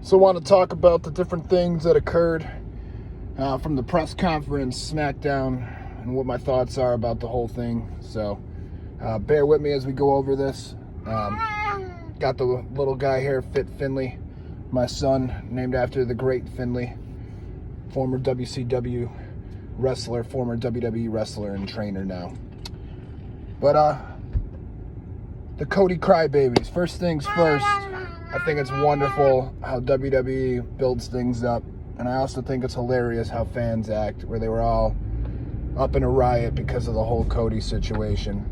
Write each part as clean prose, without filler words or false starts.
So I want to talk about the different things that occurred from the press conference, SmackDown, and what my thoughts are about the whole thing. So bear with me as we go over this. Got the little guy here, Fit Finley, my son, named after the great Finley, former WCW wrestler, former WWE wrestler and trainer now. But the Cody Crybabies, first things first, I think it's wonderful how WWE builds things up. And I also think it's hilarious how fans act, where they were all up in a riot because of the whole Cody situation.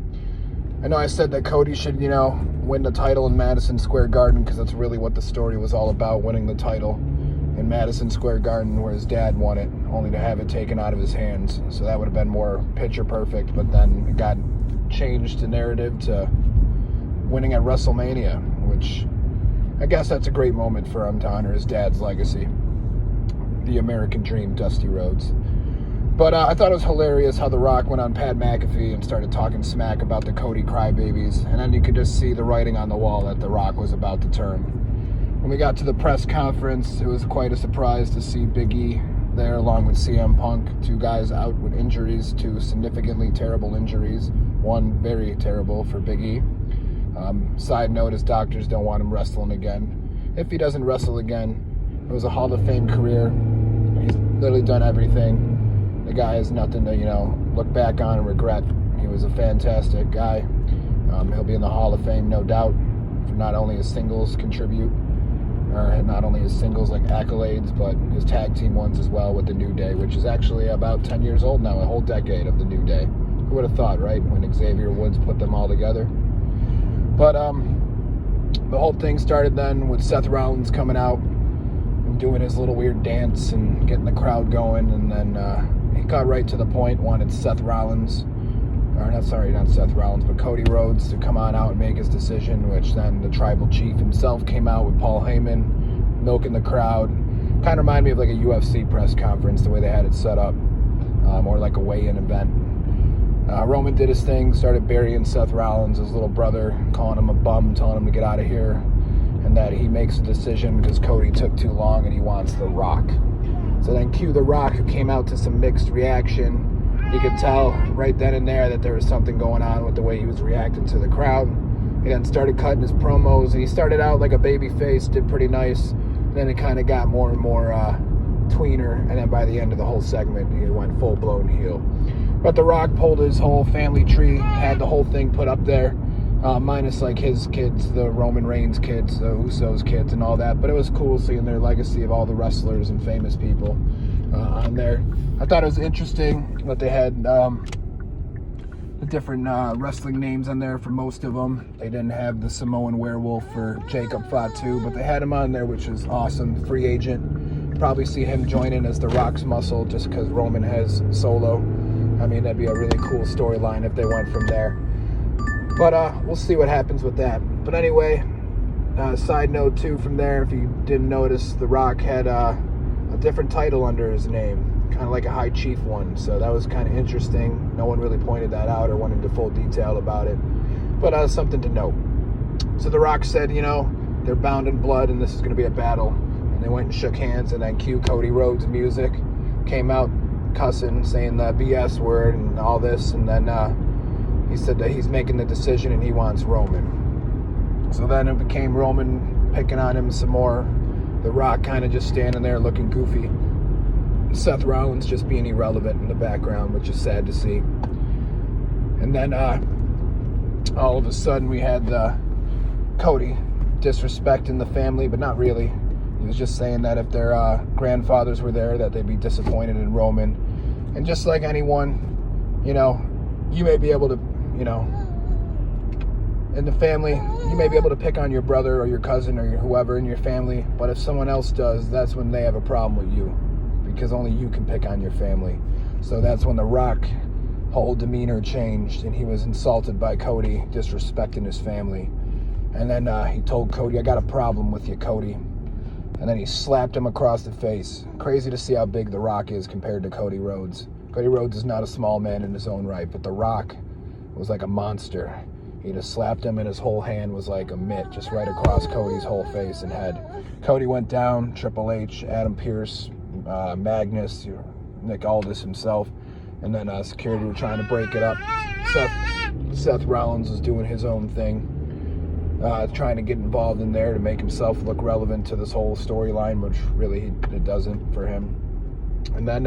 I know I said that Cody should, win the title in Madison Square Garden because that's really what the story was all about, winning the title in Madison Square Garden where his dad won it, only to have it taken out of his hands. So that would have been more picture perfect, but then it got changed the narrative to winning at WrestleMania, which I guess that's a great moment for him to honor his dad's legacy, the American Dream, Dusty Rhodes. But I thought it was hilarious how The Rock went on Pat McAfee and started talking smack about the Cody Crybabies, and then you could just see the writing on the wall that The Rock was about to turn. When we got to the press conference, it was quite a surprise to see Big E there along with CM Punk, two guys out with injuries, two significantly terrible injuries, one very terrible for Big E. Side note, his doctors don't want him wrestling again. If he doesn't wrestle again, it was a Hall of Fame career. He's literally done everything. The guy has nothing to, look back on and regret. He was a fantastic guy. He'll be in the Hall of Fame, no doubt, for not only his singles contribute, or not only his singles like accolades, but his tag team ones as well with the New Day, which is actually about 10 years old now, a whole decade of the New Day. Who would have thought, right, when Xavier Woods put them all together? But the whole thing started then with Seth Rollins coming out and doing his little weird dance and getting the crowd going, and then he got right to the point, wanted Cody Rhodes to come on out and make his decision, which then the tribal chief himself came out with Paul Heyman, milking the crowd. Kind of reminded me of like a UFC press conference, the way they had it set up, or like a weigh-in event. Roman did his thing, started burying Seth Rollins, his little brother, calling him a bum, telling him to get out of here, and that he makes a decision because Cody took too long and he wants The Rock. So then cue The Rock, who came out to some mixed reaction. You could tell right then and there that there was something going on with the way he was reacting to the crowd. He then started cutting his promos, and he started out like a baby face, did pretty nice. Then it kind of got more and more tweener, and then by the end of the whole segment, he went full-blown heel. But The Rock pulled his whole family tree, had the whole thing put up there, minus like his kids, the Roman Reigns kids, the Usos kids and all that. But it was cool seeing their legacy of all the wrestlers and famous people on there. I thought it was interesting that they had the different wrestling names on there for most of them. They didn't have the Samoan Werewolf for Jacob Fatu, but they had him on there, which was awesome. Free agent. Probably see him joining as The Rock's muscle just because Roman has Solo. I mean, that'd be a really cool storyline if they went from there. But we'll see what happens with that. But anyway, side note too from there, if you didn't notice, The Rock had a different title under his name, kind of like a high chief one. So that was kind of interesting. No one really pointed that out or went into full detail about it. But something to note. So The Rock said, they're bound in blood and this is going to be a battle. And they went and shook hands, and then cue Cody Rhodes' music came out, cussing, saying the BS word and all this, and then he said that he's making the decision and he wants Roman. So then it became Roman picking on him some more, The Rock kind of just standing there looking goofy, Seth Rollins just being irrelevant in the background, which is sad to see. And then all of a sudden we had Cody disrespecting the family, but not really. He was just saying that if their grandfathers were there, that they'd be disappointed in Roman. And just like anyone, you may be able to, in the family, you may be able to pick on your brother or your cousin or whoever in your family, but if someone else does, that's when they have a problem with you, because only you can pick on your family. So that's when The Rock whole demeanor changed, and he was insulted by Cody disrespecting his family. And then he told Cody, "I got a problem with you, Cody." And then he slapped him across the face. Crazy to see how big The Rock is compared to Cody Rhodes. Cody Rhodes is not a small man in his own right, but The Rock was like a monster. He just slapped him, and his whole hand was like a mitt, just right across Cody's whole face and head. Cody went down. Triple H, Adam Pearce, Magnus, Nick Aldis himself, and then security were trying to break it up. Seth Rollins was doing his own thing, trying to get involved in there to make himself look relevant to this whole storyline, which really it doesn't for him. And then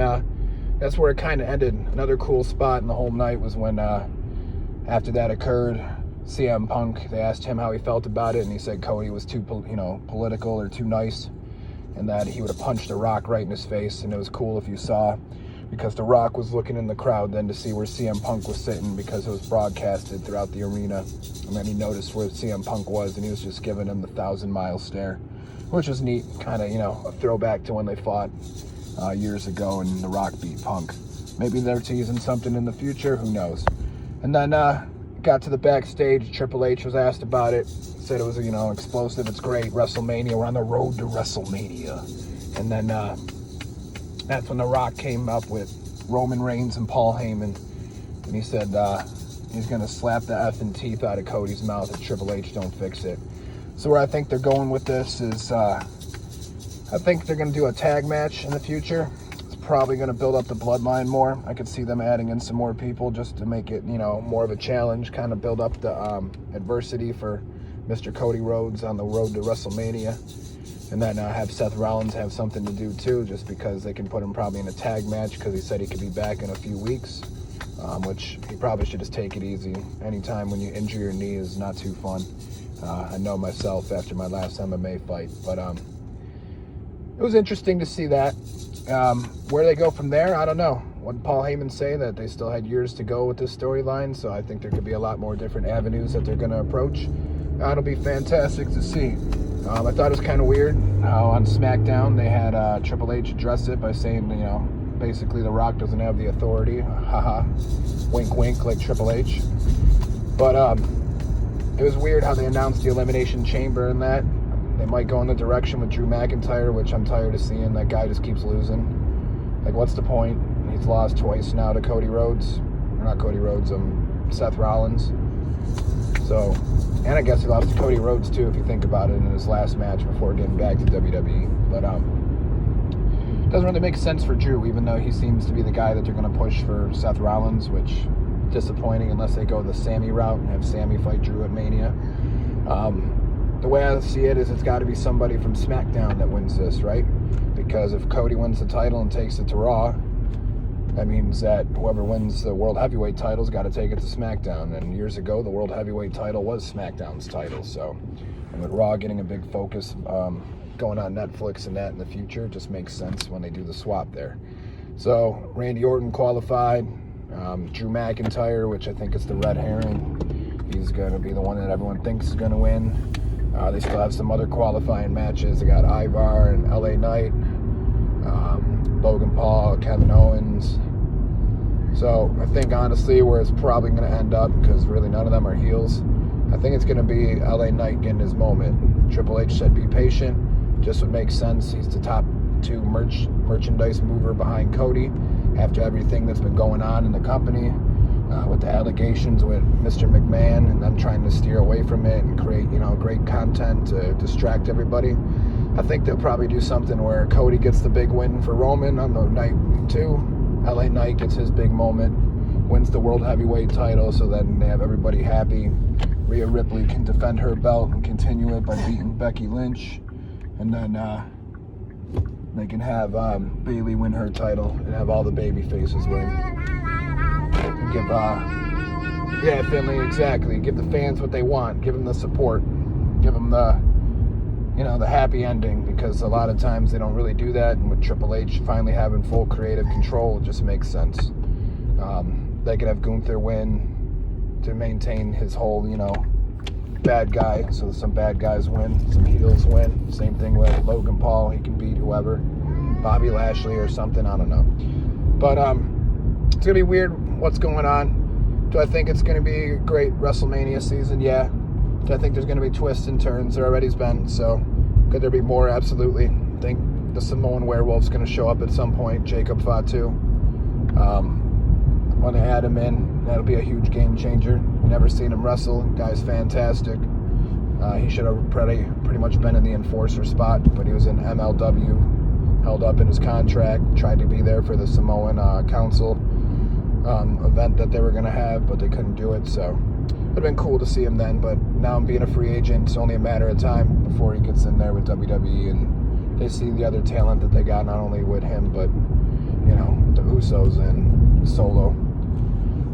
that's where it kind of ended. Another cool spot in the whole night was when after that occurred, CM Punk, they asked him how he felt about it, and he said Cody was too political or too nice, and that he would have punched The Rock right in his face. And it was cool if you saw, because The Rock was looking in the crowd then to see where CM Punk was sitting, because it was broadcasted throughout the arena. And then he noticed where CM Punk was, and he was just giving him the 1,000-mile stare, which was neat. Kind of, a throwback to when they fought years ago and The Rock beat Punk. Maybe they're teasing something in the future, who knows. And then got to the backstage. Triple H was asked about it. Said it was, explosive. It's great. WrestleMania. We're on the road to WrestleMania. And then that's when The Rock came up with Roman Reigns and Paul Heyman. And he said he's going to slap the effing teeth out of Cody's mouth if Triple H don't fix it. So where I think they're going with this is I think they're going to do a tag match in the future. It's probably going to build up the bloodline more. I could see them adding in some more people just to make it, more of a challenge, kind of build up the adversity for Mr. Cody Rhodes on the road to WrestleMania. And then have Seth Rollins have something to do too, just because they can put him probably in a tag match, because he said he could be back in a few weeks, which he probably should just take it easy. Anytime when you injure your knee is not too fun. I know myself after my last MMA fight, but it was interesting to see that. Where they go from there, I don't know. What did Paul Heyman say? That they still had years to go with this storyline, so I think there could be a lot more different avenues that they're going to approach. It'll be fantastic to see. I thought it was kind of weird how on SmackDown they had Triple H address it by saying, basically The Rock doesn't have the authority. Haha. Wink, wink, like Triple H. But it was weird how they announced the Elimination Chamber and that. They might go in the direction with Drew McIntyre, which I'm tired of seeing. That guy just keeps losing. Like, what's the point? He's lost twice now to Cody Rhodes. Or not Cody Rhodes, Seth Rollins. So, and I guess he lost to Cody Rhodes too, if you think about it, in his last match before getting back to WWE. But doesn't really make sense for Drew, even though he seems to be the guy that they're going to push for Seth Rollins, which disappointing unless they go the Sammy route and have Sammy fight Drew at Mania. The way I see it is it's got to be somebody from SmackDown that wins this, right? Because if Cody wins the title and takes it to Raw, that means that whoever wins the World Heavyweight title's got to take it to SmackDown. And years ago, the World Heavyweight title was SmackDown's title. So, and with Raw getting a big focus going on Netflix and that in the future, it just makes sense when they do the swap there. So, Randy Orton qualified. Drew McIntyre, which I think is the red herring. He's going to be the one that everyone thinks is going to win. They still have some other qualifying matches. They got Ivar and LA Knight, Logan Paul, Kevin Owens. So I think honestly where it's probably going to end up, because really none of them are heels, I think it's going to be LA Knight getting his moment. Triple H said be patient. Just would make sense. He's the top 2 merchandise mover behind Cody after everything that's been going on in the company. With the allegations with Mr. McMahon and them trying to steer away from it and create, great content to distract everybody. I think they'll probably do something where Cody gets the big win for Roman on the night 2. LA Knight gets his big moment, wins the World Heavyweight title, so then they have everybody happy. Rhea Ripley can defend her belt and continue it by beating Becky Lynch. And then they can have Bayley win her title and have all the baby faces win. Give Finley, exactly. Give the fans what they want. Give them the support. Give them the happy ending, because a lot of times they don't really do that. And with Triple H finally having full creative control, it just makes sense. They could have Gunther win to maintain his whole, bad guy. So some bad guys win, some heels win. Same thing with Logan Paul. He can beat whoever. Bobby Lashley or something. I don't know. But it's going to be weird what's going on. Do I think it's going to be a great WrestleMania season? Yeah. Do I think there's going to be twists and turns? There already's been. So could there be more? Absolutely. I think the Samoan werewolf's going to show up at some point. Jacob Fatu. When they add him in, that'll be a huge game changer. Never seen him wrestle. Guy's fantastic. He should have pretty much been in the enforcer spot, but he was in MLW, held up in his contract, tried to be there for the Samoan Council event that they were going to have, but they couldn't do it, so it would have been cool to see him then. But now I'm being a free agent, it's only a matter of time before he gets in there with WWE, and they see the other talent that they got, not only with him, but, you know, with the Usos and Solo.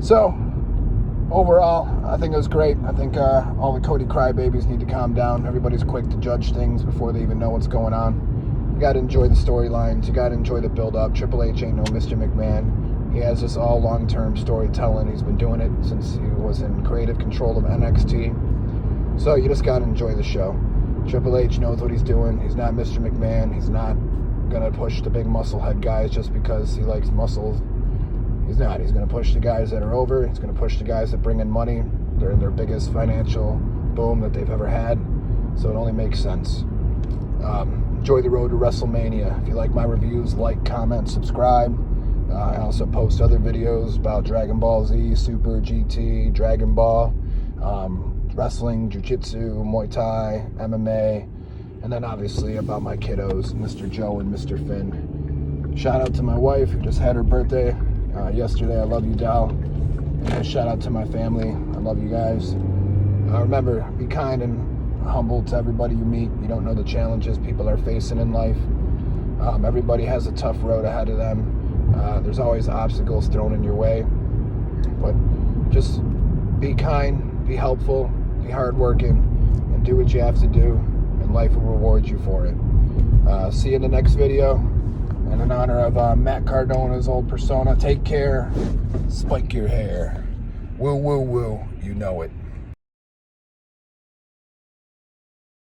So, overall, I think it was great. I think all the Cody crybabies need to calm down. Everybody's quick to judge things before they even know what's going on. You got to enjoy the storylines. You got to enjoy the build-up. Triple H ain't no Mr. McMahon. He has this all long-term storytelling. He's been doing it since he was in creative control of NXT. So you just got to enjoy the show. Triple H knows what he's doing. He's not Mr. McMahon. He's not going to push the big muscle head guys just because he likes muscles. He's not. He's going to push the guys that are over. He's going to push the guys that bring in money. They're in their biggest financial boom that they've ever had. So it only makes sense. Enjoy the road to WrestleMania. If you like my reviews, like, comment, subscribe. I also post other videos about Dragon Ball Z, Super, GT, Dragon Ball, wrestling, jiu-jitsu, Muay Thai, MMA, and then obviously about my kiddos, Mr. Joe and Mr. Finn. Shout out to my wife who just had her birthday yesterday. I love you, doll. And shout out to my family. I love you guys. Remember, be kind and humble to everybody you meet. You don't know the challenges people are facing in life. Everybody has a tough road ahead of them. There's always obstacles thrown in your way. But just be kind, be helpful, be hardworking, and do what you have to do, and life will reward you for it. See you in the next video. And in honor of Matt Cardona's old persona, take care, spike your hair. Woo, woo, woo, you know it.